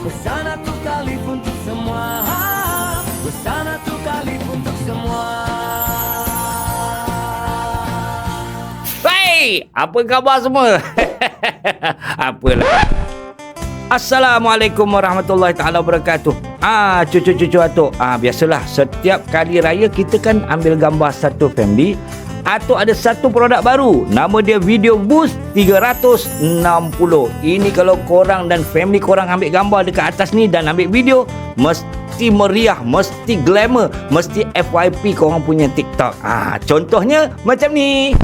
Bersama tu kali untuk semua. Bersama tu kali untuk semua. Hey, apa khabar semua? Apalah. Assalamualaikum warahmatullahi taala wabarakatuh. Cucu-cucu atuk. Biasalah setiap kali raya kita kan ambil gambar satu family. Atuk ada satu produk baru. Nama dia Video Boost 360. Ini kalau korang dan family korang ambil gambar dekat atas ni dan ambil video, mesti meriah, mesti glamour, mesti FYP korang punya TikTok. Contohnya macam ni.